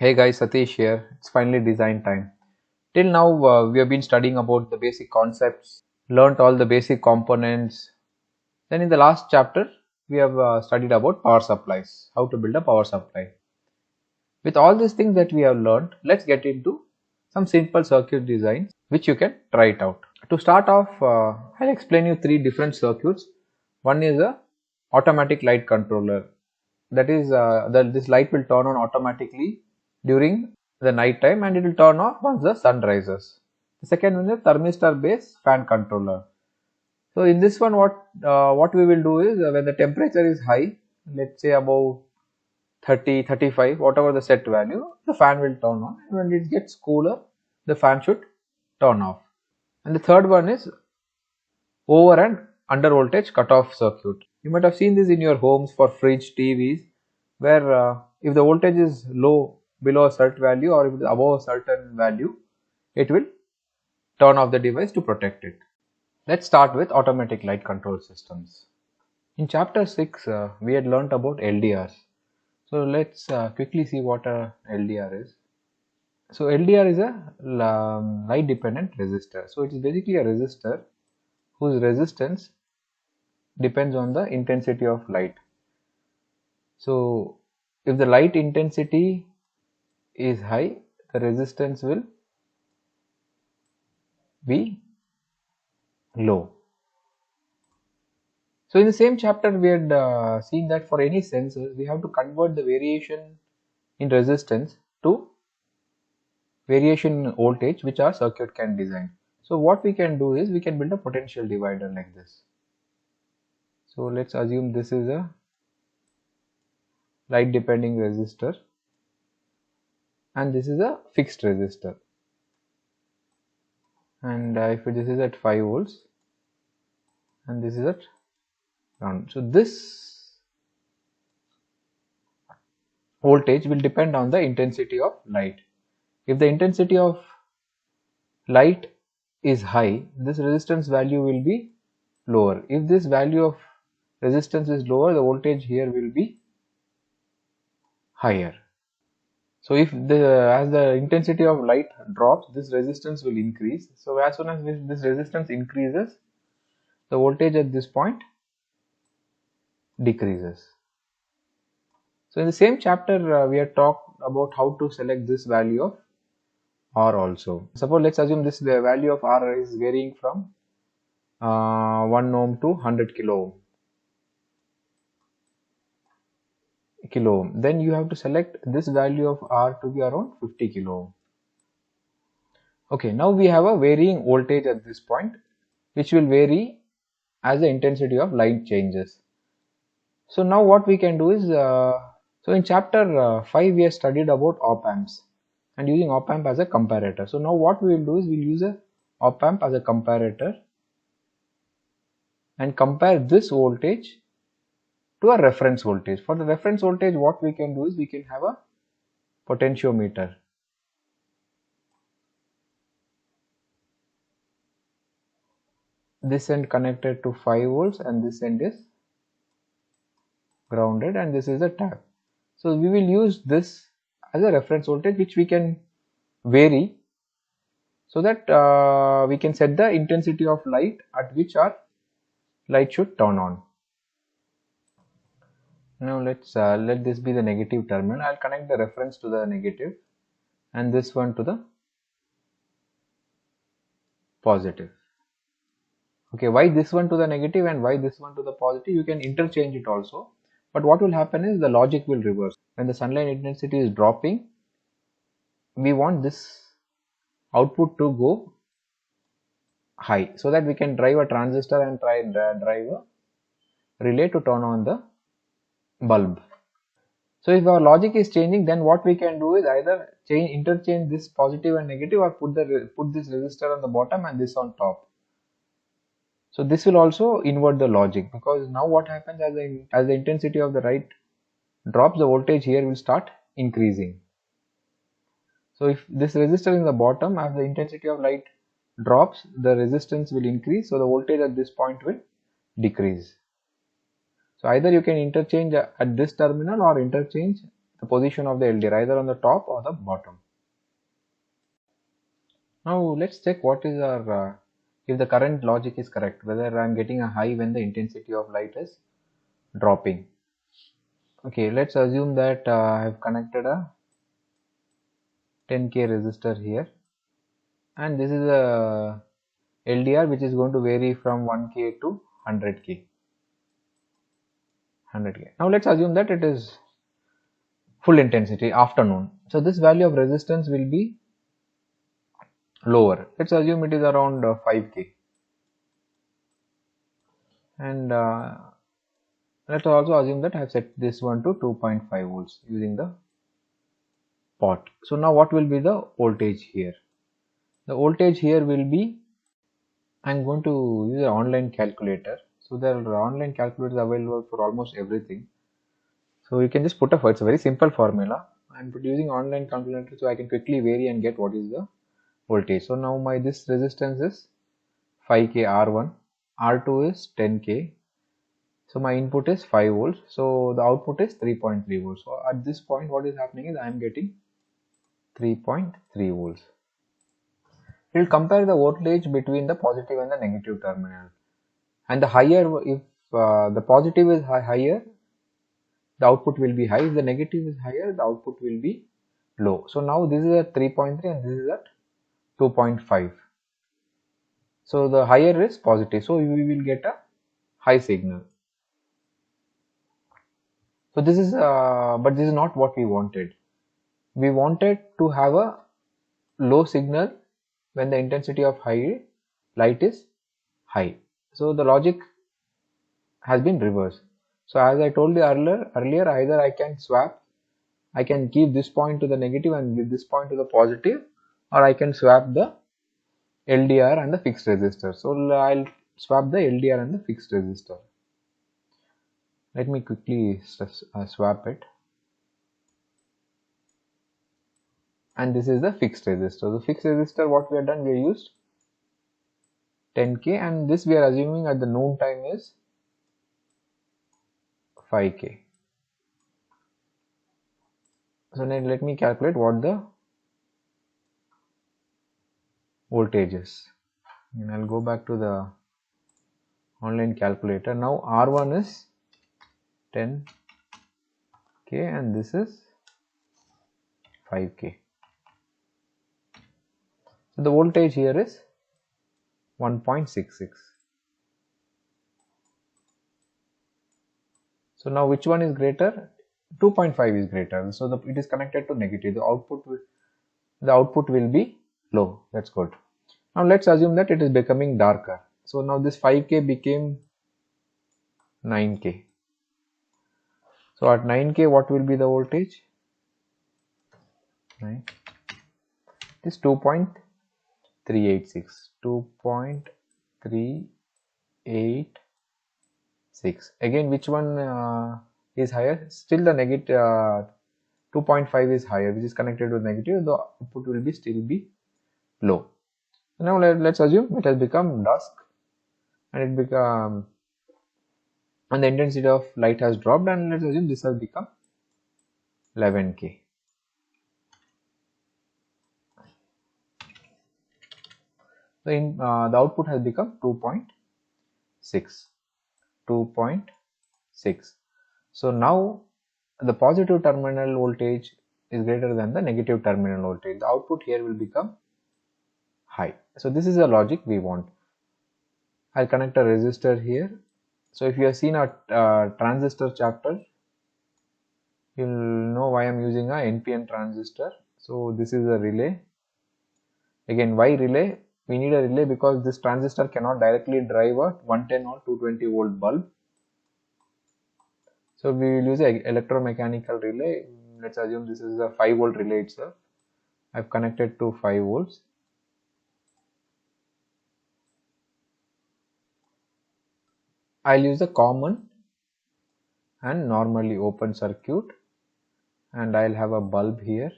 Hey guys, Satish here. It's finally design time. Till now, we have been studying about the basic concepts, learnt all the basic components. Then in the last chapter, we have studied about power supplies, how to build a power supply. With all these things that we have learned, let's get into some simple circuit designs which you can try it out. To start off, I'll explain you three different circuits. One is a automatic light controller. That is, this light will turn on automatically during the night time and it will turn off once the sun rises. The second one is thermistor based fan controller. So in this one, what we will do is when the temperature is high, let's say above 30, 35, whatever the set value, the fan will turn on, and when it gets cooler, the fan should turn off. And the third one is over and under voltage cutoff circuit. You might have seen this in your homes for fridge, TVs, where if the voltage is low, below a certain value, or if it is above a certain value, it will turn off the device to protect it. Let's start with automatic light control systems. In chapter 6, we had learnt about LDRs. So let's quickly see what a LDR is. So LDR is a light dependent resistor. So it is basically a resistor whose resistance depends on the intensity of light. So if the light intensity is high, the resistance will be low. So in the same chapter, we had seen that for any sensors, we have to convert the variation in resistance to variation in voltage which our circuit can design. So what we can do is we can build a potential divider like this. So let's assume this is a light depending resistor and this is a fixed resistor, and if this is at 5 volts and this is at ground. So this voltage will depend on the intensity of light. If the intensity of light is high, this resistance value will be lower. If this value of resistance is lower, the voltage here will be higher. So if as the intensity of light drops, this resistance will increase. So as soon as this resistance increases, the voltage at this point decreases. So in the same chapter, we had talked about how to select this value of R also. Suppose let's assume this the value of R is varying from 1 ohm to 100 kilo ohm. Then you have to select this value of R to be around 50 kilo ohm. Okay, now we have a varying voltage at this point, which will vary as the intensity of light changes. So now what we can do is, so in chapter 5 we have studied about op amps and using op amp as a comparator. So now what we will do is we will use a op amp as a comparator and compare this voltage to a reference voltage. For the reference voltage, what we can do is we can have a potentiometer. This end connected to 5 volts and this end is grounded and this is a tap. So we will use this as a reference voltage which we can vary so that we can set the intensity of light at which our light should turn on. Now let's let this be the negative terminal. I'll connect the reference to the negative and this one to the positive. Okay, why this one to the negative and why this one to the positive? You can interchange it also, but what will happen is the logic will reverse. When the sunlight intensity is dropping, we want this output to go high so that we can drive a transistor and drive a relay to turn on the bulb. So if our logic is changing, then what we can do is either interchange this positive and negative, or put this resistor on the bottom and this on top. So this will also invert the logic, because now what happens, as the intensity of the light drops, the voltage here will start increasing. So if this resistor in the bottom, as the intensity of light drops, the resistance will increase, so the voltage at this point will decrease. So either you can interchange at this terminal or interchange the position of the LDR, either on the top or the bottom. Now let's check what is our if the current logic is correct, whether I am getting a high when the intensity of light is dropping. Okay, let's assume that I have connected a 10k resistor here, and this is a LDR which is going to vary from 1k to 100k. Now let's assume that it is full intensity afternoon, so this value of resistance will be lower. Let's assume it is around 5k, and let's also assume that I have set this one to 2.5 volts using the pot. So now what will be the voltage here? The voltage here will be, I'm going to use an online calculator. So there are online calculators available for almost everything. So you can just put it's a very simple formula. I'm using online calculator so I can quickly vary and get what is the voltage. So now this resistance is 5k R1, R2 is 10k. So my input is 5 volts. So the output is 3.3 volts. So at this point, what is happening is I am getting 3.3 volts. We will compare the voltage between the positive and the negative terminal. And the higher, if the positive is higher, the output will be high. If the negative is higher, the output will be low. So now this is at 3.3 and this is at 2.5. So the higher is positive. So we will get a high signal. So this is, but this is not what we wanted. We wanted to have a low signal when the intensity of light is high. So the logic has been reversed. So as I told you earlier, either I can swap, I can give this point to the negative and give this point to the positive, or I can swap the LDR and the fixed resistor. So I'll swap the LDR and the fixed resistor. Let me quickly swap it. And this is the fixed resistor. The fixed resistor, what we have done, we used 10k, and this we are assuming at the noon time is 5k. So now let me calculate what the voltage is. And I'll go back to the online calculator. Now R1 is 10k and this is 5k. So the voltage here is 1.66. So now which one is greater? 2.5 is greater. So it is connected to negative. The output will be low. That's good. Now let's assume that it is becoming darker. So now this 5k became 9k. So at 9k, what will be the voltage? It is 2.386. 2.386. Again, which one is higher? Still the negative 2.5 is higher, which is connected to negative. The output will still be low. Now let's assume it has become dusk and and the intensity of light has dropped, and let's assume this has become 11k. So the output has become 2.6. So now the positive terminal voltage is greater than the negative terminal voltage. The output here will become high. So this is the logic we want. I'll connect a resistor here. So if you have seen our transistor chapter, you'll know why I'm using a NPN transistor. So this is a relay. Again, why relay? We need a relay because this transistor cannot directly drive a 110 or 220 volt bulb. So we will use an electromechanical relay. Let's assume this is a 5 volt relay itself. I've connected to 5 volts. I'll use a common and normally open circuit, and I'll have a bulb here.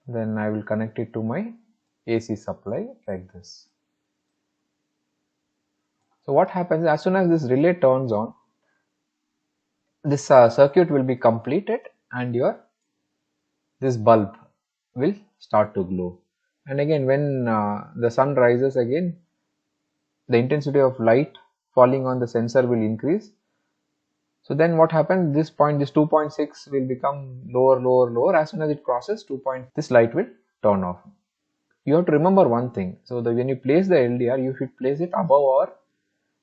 Then I will connect it to my AC supply like this. So what happens as soon as this relay turns on, this circuit will be completed and your this bulb will start to glow. And again, when the sun rises again, the intensity of light falling on the sensor will increase. So then what happens, this point, this 2.6 will become lower, lower, lower. As soon as it crosses 2 point, this light will turn off. You have to remember one thing. So when you place the LDR, you should place it above our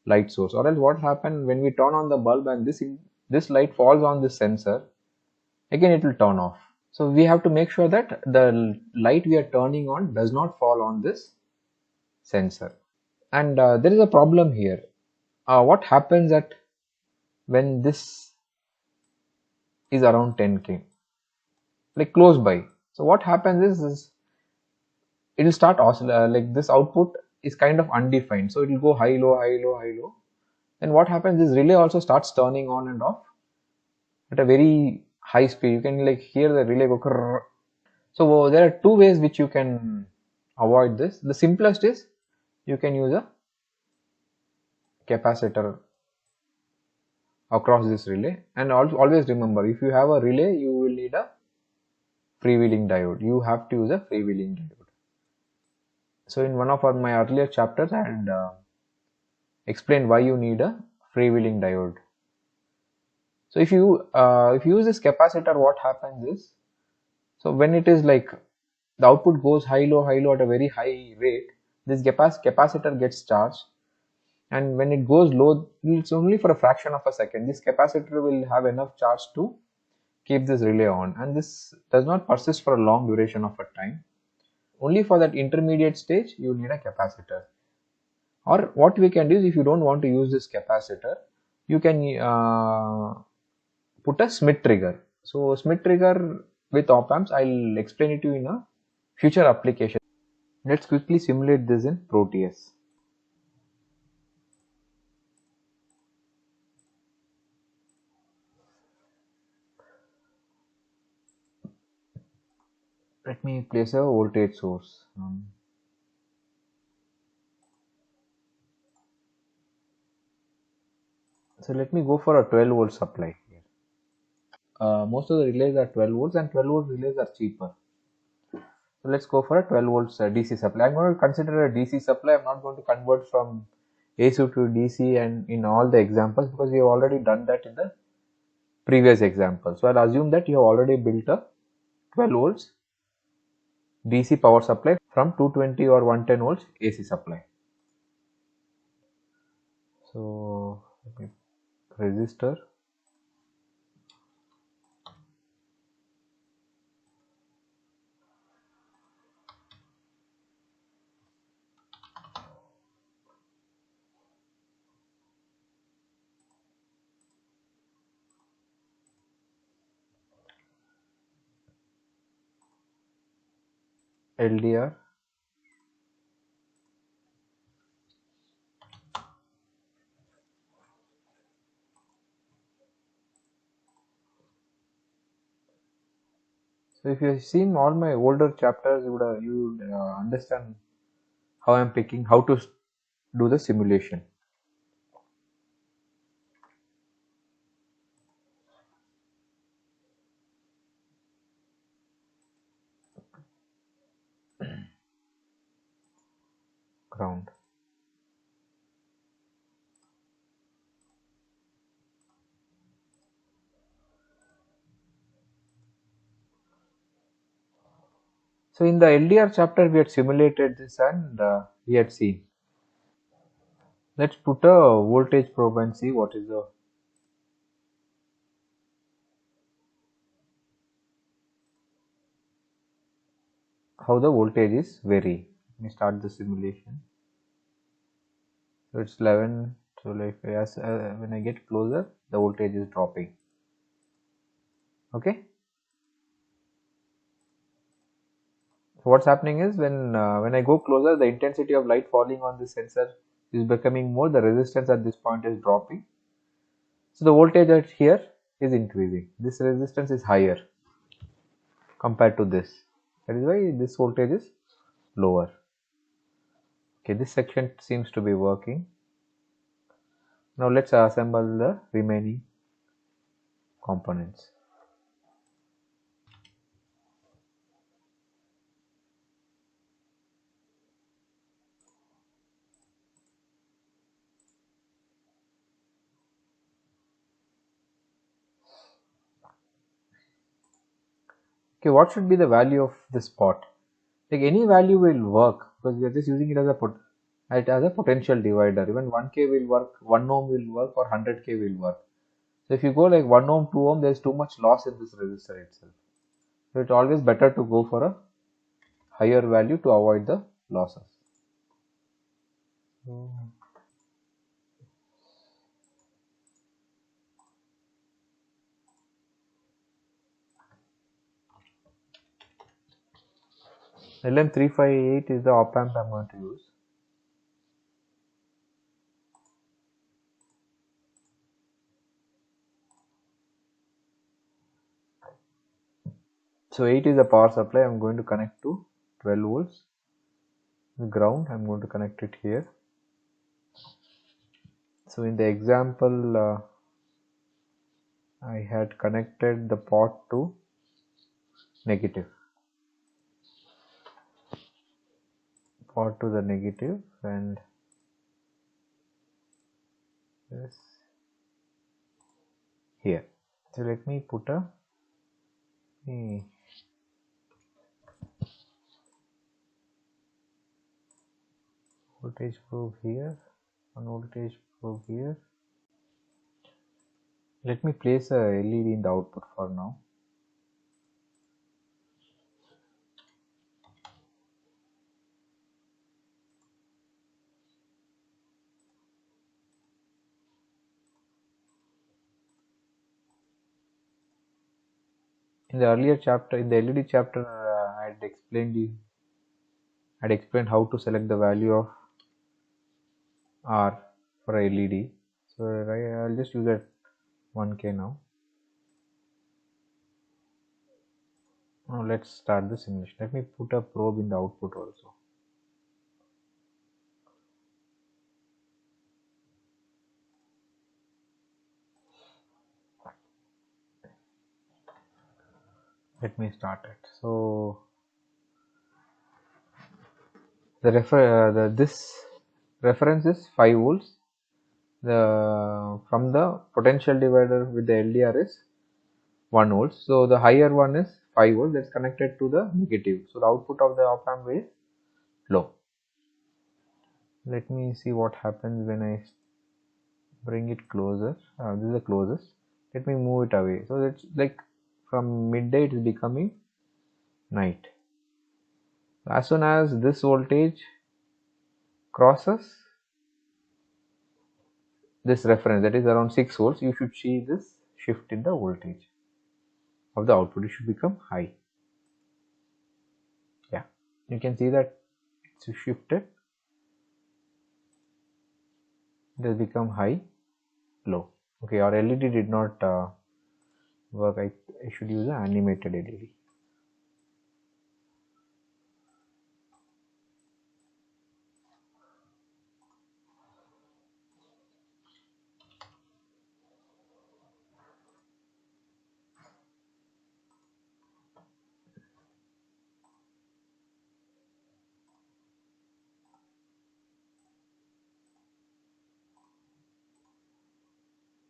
light source, or else what happens when we turn on the bulb and this light falls on this sensor, again it will turn off. So we have to make sure that the light we are turning on does not fall on this sensor. And there is a problem here. What happens at when this is around 10K, like close by? So what happens is it will start like this output is kind of undefined, so it will go high, low, high, low, high, low. Then what happens, this relay also starts turning on and off at a very high speed. You can like hear the relay go krrr. So there are two ways which you can avoid this. The simplest is you can use a capacitor across this relay, and always remember, if you have a relay you will need a freewheeling diode. You have to use a freewheeling diode. So in one of my earlier chapters I had explained why you need a freewheeling diode. So if you use this capacitor, what happens is, so when it is like the output goes high low at a very high rate, this capacitor gets charged, and when it goes low, it's only for a fraction of a second. This capacitor will have enough charge to keep this relay on, and this does not persist for a long duration of a time. Only for that intermediate stage you need a capacitor. Or what we can do is, if you don't want to use this capacitor, you can put a Smith trigger. So Smith trigger with op amps, I'll explain it to you in a future application. Let's quickly simulate this in Proteus. Let me place a voltage source. So let me go for a 12 volt supply here. Most of the relays are 12 volts, and 12 volt relays are cheaper. So let's go for a 12 volts DC supply. I'm going to consider a DC supply. I'm not going to convert from AC to DC and in all the examples, because we have already done that in the previous example. So I'll assume that you have already built a 12 volts DC power supply from 220 or 110 volts AC supply. So let me resistor, LDR, so if you have seen all my older chapters, you would understand how I'm picking, how to do the simulation. Ground. So in the LDR chapter we had simulated this, and we had seen. Let's put a voltage probe and see what is the how the voltage is vary. Let me start the simulation. So it's 11. So like when I get closer, the voltage is dropping. Okay. So what's happening is, when I go closer, the intensity of light falling on the sensor is becoming more. The resistance at this point is dropping. So the voltage at here is increasing. This resistance is higher compared to this. That is why this voltage is lower. Okay, this section seems to be working. Now let's assemble the remaining components. Okay, what should be the value of this pot? Like any value will work because we are just using it as a potential divider. Even 1k will work, 1 ohm will work, or 100k will work. So if you go like 1 ohm, 2 ohm, there is too much loss in this resistor itself. So it's always better to go for a higher value to avoid the losses. LM358 is the op amp I'm going to use. So 8 is the power supply. I'm going to connect to 12 volts. The ground, I'm going to connect it here. So in the example, I had connected the pot to negative. Pot to the negative and this here. So let me put a voltage probe here, one voltage probe here. Let me place a LED in the output for now. In the earlier chapter, in the LED chapter, I had explained how to select the value of R for a LED. So I'll just use that 1k now. Now let's start the simulation. Let me put a probe in the output also. Let me start it. So this reference is 5 volts. From the potential divider with the LDR is 1 volt. So the higher one is 5 volts, that's connected to the negative. So the output of the op amp is low. Let me see what happens when I bring it closer. This is the closest. Let me move it away. So it's like from midday it is becoming night. As soon as this voltage crosses this reference, that is around 6 volts, you should see this shift in the voltage of the output. It should become high. Yeah, you can see that it's shifted. It has become high, low. Okay, our LED did not work. I should use an animated LED.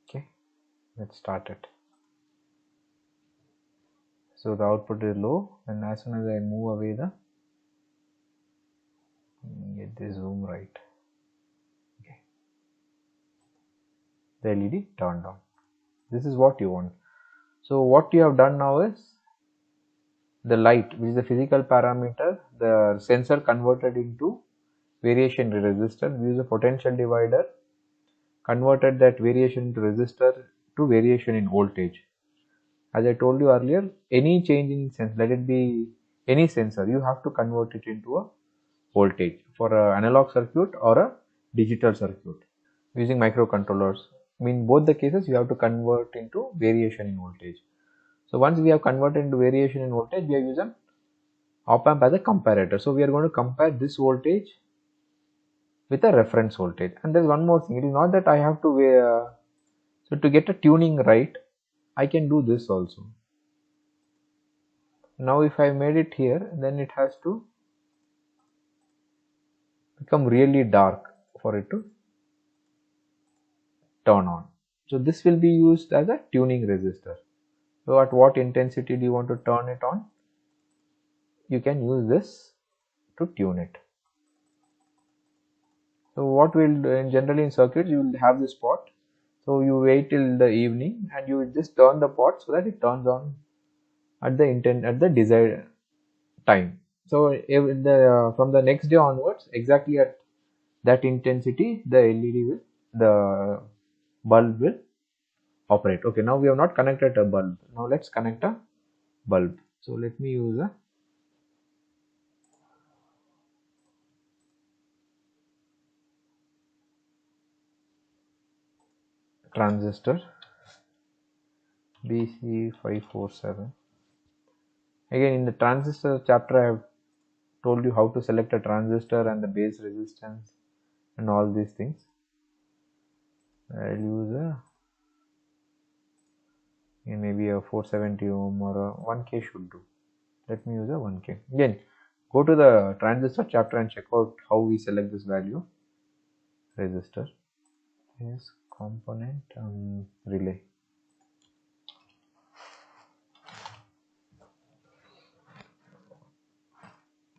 Okay, let's start it. So the output is low, and as soon as I move away get the zoom right. Okay, the LED turned on. This is what you want. So what you have done now is the light, which is the physical parameter, the sensor converted into variation resistor. We use a potential divider, converted that variation into resistor to variation in voltage. As I told you earlier, any change in sensor, let it be any sensor, you have to convert it into a voltage for an analog circuit or a digital circuit using microcontrollers. In both the cases, you have to convert into variation in voltage. So once we have converted into variation in voltage, we have used an op amp as a comparator. So we are going to compare this voltage with a reference voltage. And there's one more thing. It is not that I have to so to get a tuning right, I can do this also. Now if I made it here, then it has to become really dark for it to turn on. So this will be used as a tuning resistor. So at what intensity do you want to turn it on? You can use this to tune it. So what we'll do generally in circuits, you will have this pot. So you wait till the evening and you just turn the pot so that it turns on at the desired time. So from the next day onwards, exactly at that intensity, the bulb will operate. Okay, now we have not connected a bulb. Now let's connect a bulb. So let me use a transistor BC547. Again, in the transistor chapter, I have told you how to select a transistor and the base resistance and all these things. I'll use maybe a 470 ohm or a 1k should do. Let me use a 1k. Again, go to the transistor chapter and check out how we select this value. Resistor is component relay.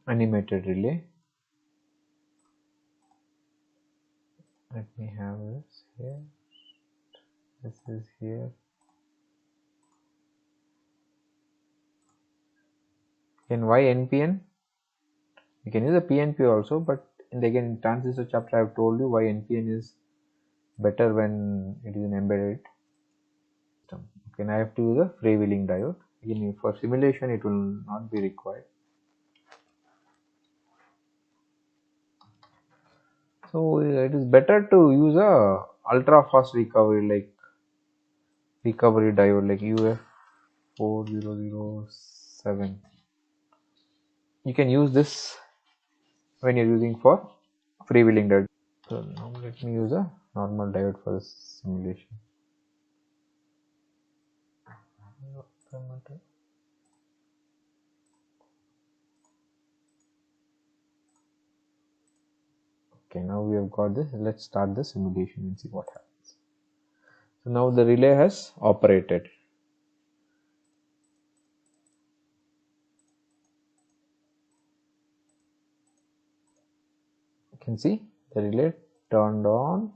Animated relay. Let me have this here. This is here. In why NPN? You can use a PNP also, but in transistor chapter I have told you why NPN is better when it is an embedded system. Okay, I have to use a freewheeling diode. Again, for simulation it will not be required. So it is better to use a ultra fast recovery like recovery diode like UF4007. You can use this when you're using for freewheeling diode. So now let me use a normal diode for this simulation. Okay, now we have got this. Let's start the simulation and see what happens. So now the relay has operated. You can see the relay turned on,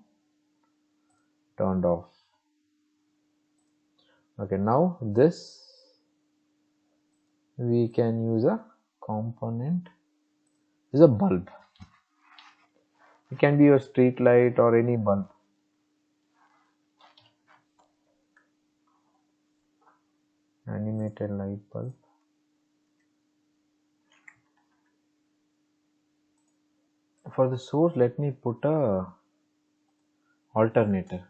turned off. Okay, now this we can use a component. This is a bulb. It can be your street light or any bulb. Animated light bulb. For the source, let me put a alternator.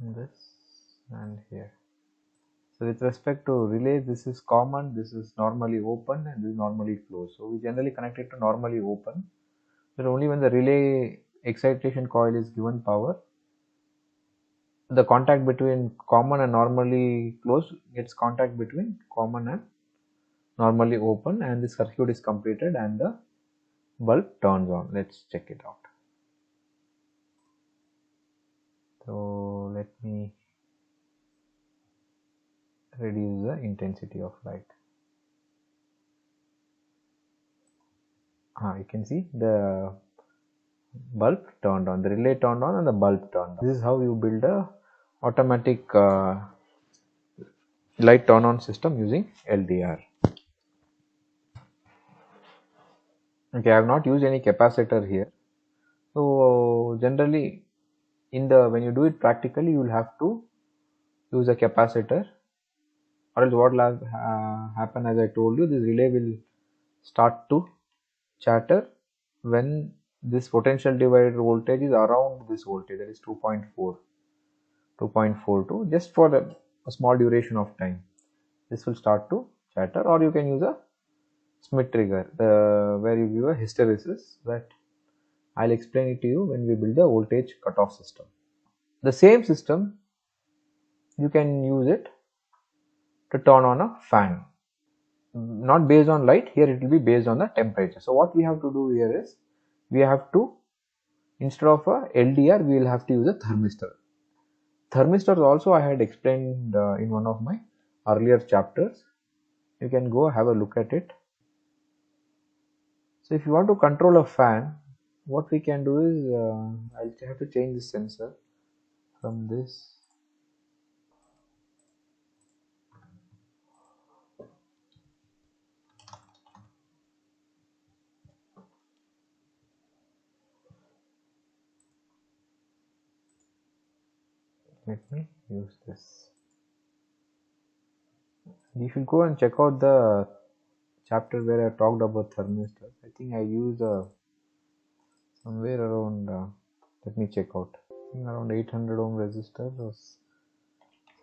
This and here. So with respect to relay, this is common, this is normally open and this is normally closed. So we generally connect it to normally open. But only when the relay excitation coil is given power, the contact between common and normally closed gets contact between common and normally open, and the circuit is completed and the bulb turns on. Let's check it out. So let me reduce the intensity of light. You can see the bulb turned on, the relay turned on and the bulb turned on. This is how you build a automatic light turn on system using LDR. Okay, I have not used any capacitor here. So generally when you do it practically, you will have to use a capacitor, or else what will happen, as I told you, this relay will start to chatter when this potential divider voltage is around this voltage, that is 2.42, just for a small duration of time, this will start to chatter, or you can use a Schmitt trigger where you give a hysteresis that I'll explain it to you when we build the voltage cutoff system. The same system you can use it to turn on a fan, not based on light. Here it will be based on the temperature. So what we have to do here is, we have to, instead of a LDR, we will have to use a thermistor. Thermistors also I had explained in one of my earlier chapters. You can go have a look at it. So if you want to control a fan, what we can do is, I'll have to change the sensor from this. Let me use this. You should go and check out the chapter where I talked about thermistors. I think I used somewhere around, let me check out, I think around 800 ohm resistor or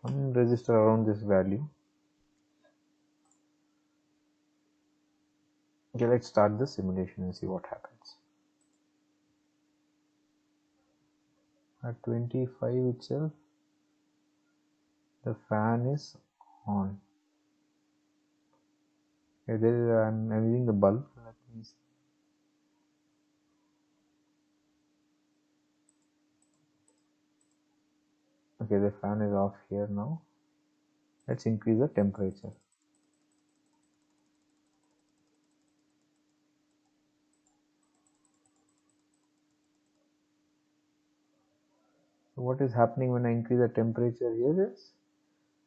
some resistor around this value. Okay, let's start the simulation and see what happens. At 25 itself, the fan is on. Okay, there I'm using the bulb. Let me see. Okay, the fan is off here now. Let's increase the temperature. So what is happening when I increase the temperature here is,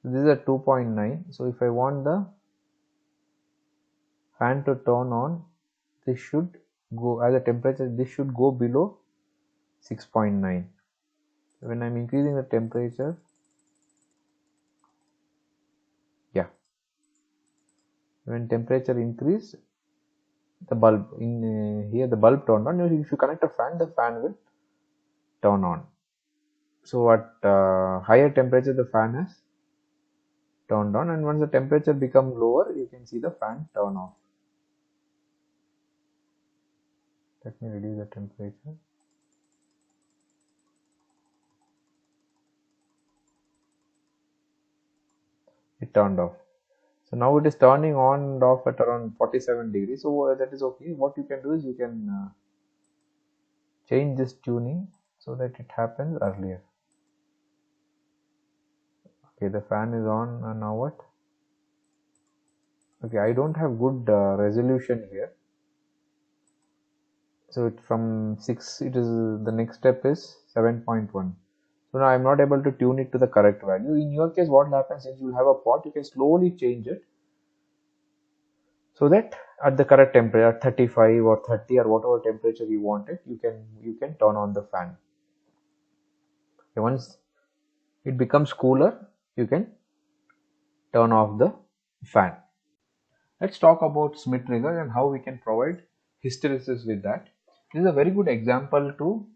this is a 2.9. So if I want the fan to turn on, this should go, as a temperature, this should go below 6.9. When I'm increasing the temperature, yeah, when temperature increase, the bulb in here, the bulb turned on. If you connect a fan, the fan will turn on. So at higher temperature, the fan has turned on, and once the temperature becomes lower, you can see the fan turn off. Let me reduce the temperature. It turned off. So now it is turning on and off at around 47 degrees. So that is okay. What you can do is, you can change this tuning so that it happens earlier. Okay, the fan is on, and now what? Okay, I don't have good resolution here. So it from 6, it is, the next step is 7.1. So now I am not able to tune it to the correct value. In your case, what happens is, you have a pot, you can slowly change it so that at the correct temperature, 35 or 30 or whatever temperature you want it, you can turn on the fan. Okay, once it becomes cooler, you can turn off the fan. Let's talk about Schmitt trigger and how we can provide hysteresis with that. This is a very good example to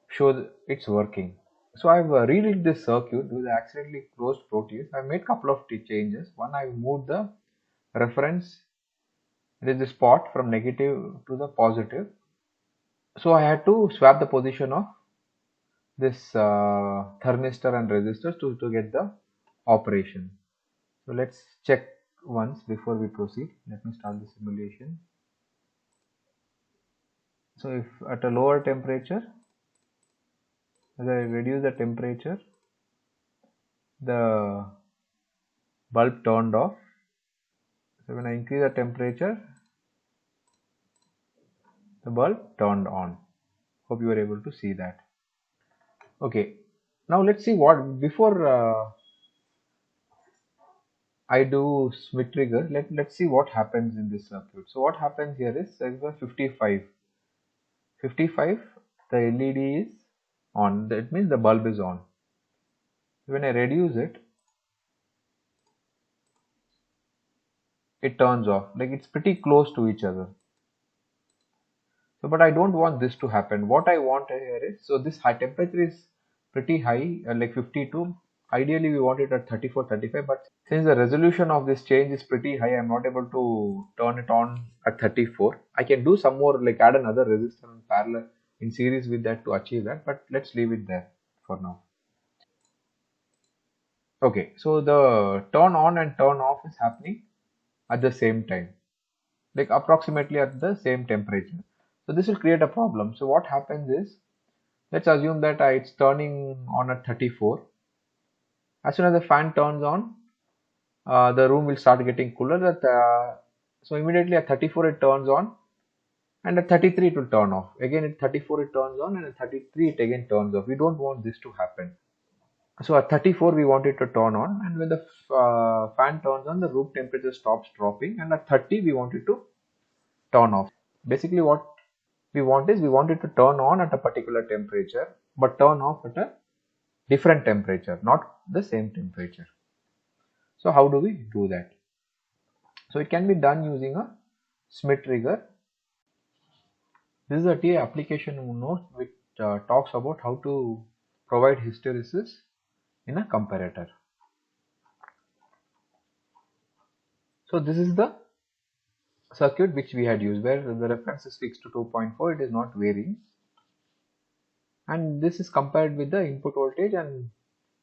show it's working. So I've relit this circuit with accidentally closed Proteus. I made a couple of changes. One, I moved the reference, it is the spot, from negative to the positive. So I had to swap the position of this thermistor and resistors to get the operation. So let's check once before we proceed. Let me start the simulation. So if at a lower temperature, as I reduce the temperature, the bulb turned off. So when I increase the temperature, the bulb turned on. Hope you were able to see that. Okay, now let's see what, before I do Schmitt trigger, let's see what happens in this circuit. So what happens here is, there is a 55, the LED is on, that means the bulb is on. When I reduce it, it turns off, like it's pretty close to each other. So, but I don't want this to happen. What I want here is, so this high temperature is pretty high, like 52. ideally we want it at 34, 35, but since the resolution of this change is pretty high, I'm not able to turn it on at 34. I can do some more, like add another resistor in parallel in series with that to achieve that, but let's leave it there for now. Okay, so the turn on and turn off is happening at the same time, like approximately at the same temperature. So this will create a problem. So what happens is, let's assume that it's turning on at 34. As soon as the fan turns on, the room will start getting cooler. So immediately at 34 it turns on, and at 33 it will turn off. Again at 34 it turns on, and at 33 it again turns off. We don't want this to happen. So at 34 we want it to turn on, and when the fan turns on, the room temperature stops dropping, and at 30 we want it to turn off. Basically what we want is, we want it to turn on at a particular temperature but turn off at a different temperature, not the same temperature. So how do we do that? So it can be done using a Schmidt trigger. This is a TA application note which talks about how to provide hysteresis in a comparator. So this is the circuit which we had used, where the reference is fixed to 2.4, it is not varying, and this is compared with the input voltage, and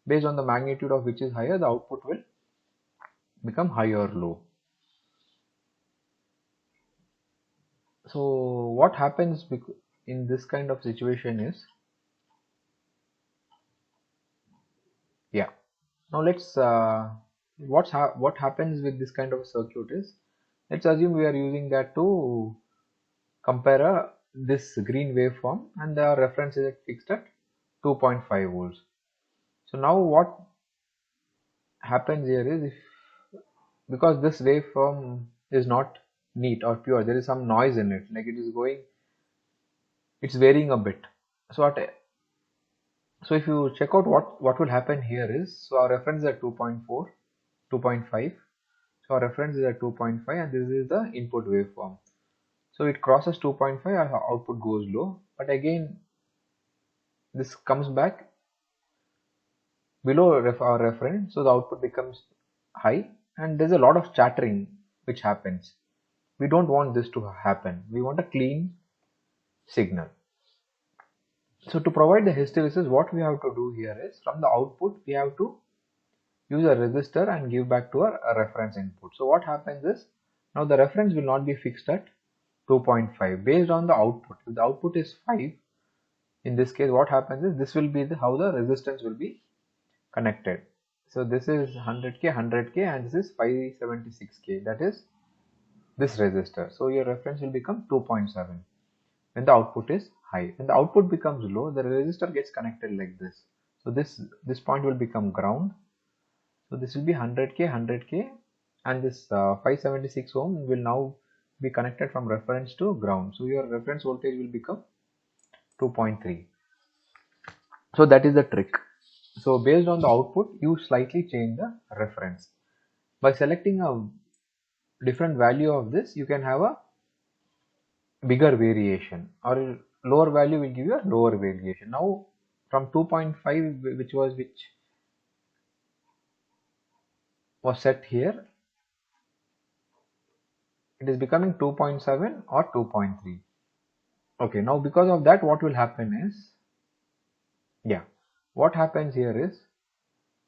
based on the magnitude of which is higher, the output will become high or low. So what happens in this kind of situation is, yeah, now let's what happens with this kind of a circuit is, let's assume we are using that to compare this green waveform, and the reference is fixed at 2.5 volts. So now what happens here is, because this waveform is not neat or pure, there is some noise in it, like it's varying a bit. So if you check out what will happen here is, so our reference is at 2.4, 2.5. So our reference is at 2.5, and this is the input waveform. So it crosses 2.5, our output goes low, but again this comes back below our reference, so the output becomes high, and there's a lot of chattering which happens. We don't want this to happen. We want a clean signal. So to provide the hysteresis, what we have to do here is, from the output we have to use a resistor and give back to a reference input. So what happens is, now the reference will not be fixed at 2.5 based on the output. If the output is 5, in this case what happens is, this will be how the resistance will be connected. So this is 100k, 100k, and this is 576k, that is this resistor. So your reference will become 2.7 when the output is high. When the output becomes low, the resistor gets connected like this. So this point will become ground. So this will be 100k, 100k, and this 576 ohm will now be connected from reference to ground. So your reference voltage will become 2.3. So that is the trick. So based on the output, you slightly change the reference. By selecting a different value of this, you can have a bigger variation, or lower value will give you a lower variation. Now from 2.5, which was set here, it is becoming 2.7 or 2.3. Okay, now because of that, what will happen is, yeah, what happens here is,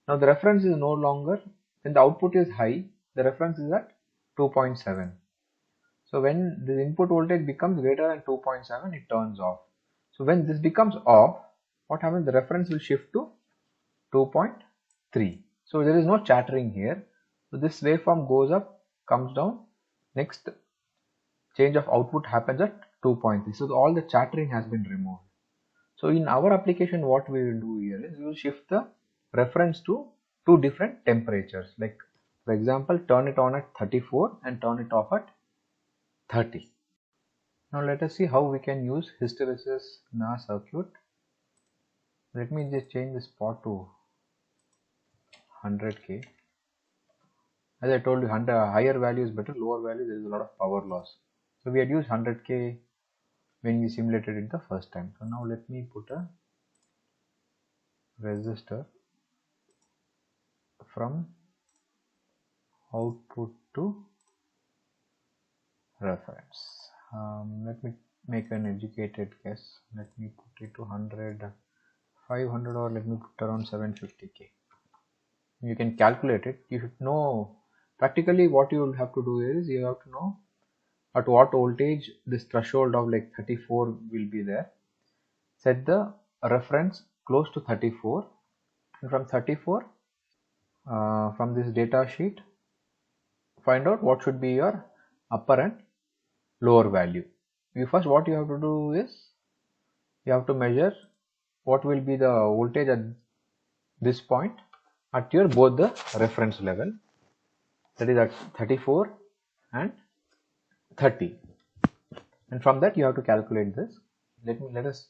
now the reference is no longer, when the output is high, the reference is at 2.7. So when the input voltage becomes greater than 2.7, it turns off. So when this becomes off, what happens? The reference will shift to 2.3. So there is no chattering here. So this waveform goes up, comes down. Next change of output happens at 2.3. So all the chattering has been removed. So in our application, what we will do here is, we will shift the reference to two different temperatures. Like for example, turn it on at 34 and turn it off at 30. Now let us see how we can use hysteresis in our circuit. Let me just change the spot to 100k. As I told you, higher value is better, lower value there is a lot of power loss. So we had used 100k when we simulated it the first time. So now let me put a resistor. from output to reference. Let me make an educated guess. Let me put it to 100, 500, or let me put around 750k. You can calculate it. You should know practically what you will have to do is you have to know at what voltage this threshold of like 34 will be there. Set the reference close to 34, and from 34 from this data sheet find out what should be your upper and lower value. What you have to do is you have to measure what will be the voltage at this point at your both the reference level, that is at 34 and 30, and from that you have to calculate this. Let us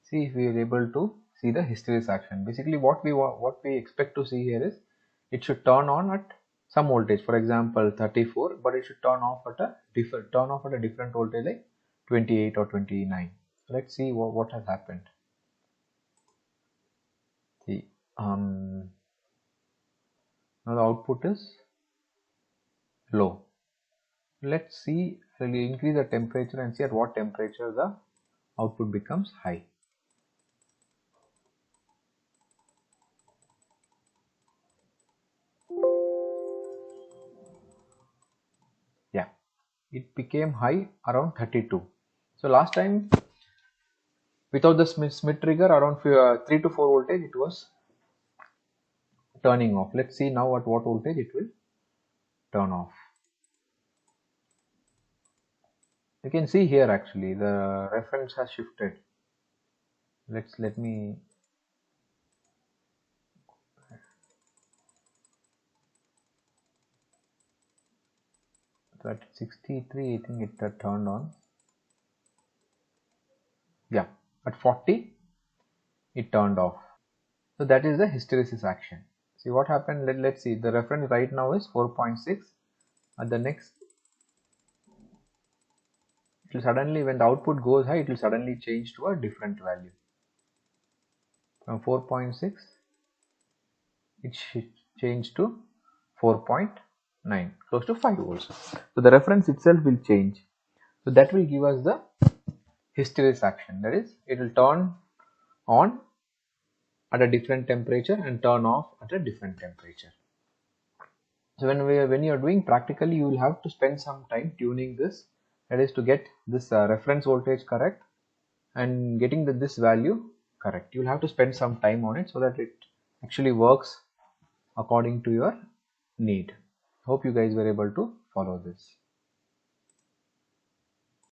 see if we are able to see the hysteresis action. Basically what we expect to see here is it should turn on at some voltage, for example 34, but it should turn off at a different voltage like 28 or 29. Let's see what has happened. See, now the output is low. Let's see, we'll increase the temperature and see at what temperature the output becomes high. Yeah, it became high around 32. So last time without the Smith trigger around 3 to 4 voltage it was turning off. Let's see now at what voltage it will turn off. You can see here actually the reference has shifted. Let me at 63 I think it turned on. Yeah, at 40 it turned off. So that is the hysteresis action. See what happened. Let's see, the reference right now is 4.6. At the next, it will suddenly, when the output goes high, it will suddenly change to a different value. From 4.6 it should change to 4.9, close to 5 volts. So the reference itself will change. So that will give us the hysteresis action. That is, it will turn on at a different temperature and turn off at a different temperature. So when you are doing practically, you will have to spend some time tuning this, that is to get this reference voltage correct and getting this value correct. You will have to spend some time on it so that it actually works according to your need. Hope you guys were able to follow this.